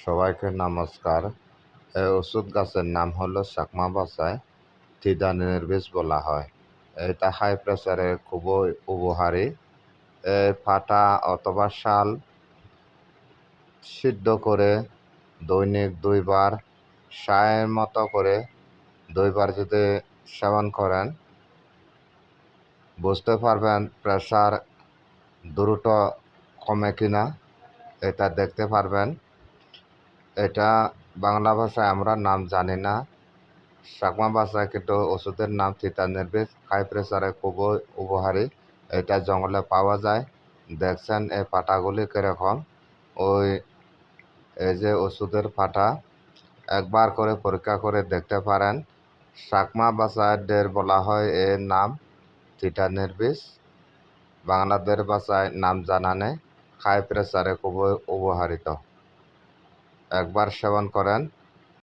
সবাইকে নমস্কার। এই ওষুধ গাছের নাম হলো চাকমা বাচায় থিদানির্বিষ বলা হয়। এটা হাই প্রেসারে খুবই উপকারী। এই পাতা অথবা শাল সিদ্ধ করে দৈনিক 2 বার চায়ের মতো করে 2 বার যদি সেবন করেন বুঝতে পারবেন প্রেসার দ্রুত কমে কিনা। এটা দেখতে পারবেন। এটা বাংলা ভাষায় আমরা নাম জানি না। চাকমা বাচায় কিন্তু ওষুধের নাম থিতানির্বিষ, হাই প্রেসারে খুবই উপকারী। এটা জঙ্গলে পাওয়া যায়। দেখছেন এই পাতাগুলি কিরকম। এই যে ওষুধের পাতা একবার করে পরীক্ষা করে দেখতে পারেন। চাকমা বাচায়দের বলা হয় এর নাম থিতানির্বিষ। বাংলাদেশ ভাষায় নাম জানা নেই। হাই প্রেসারে খুবই উপকারিত। একবার সেবন করেন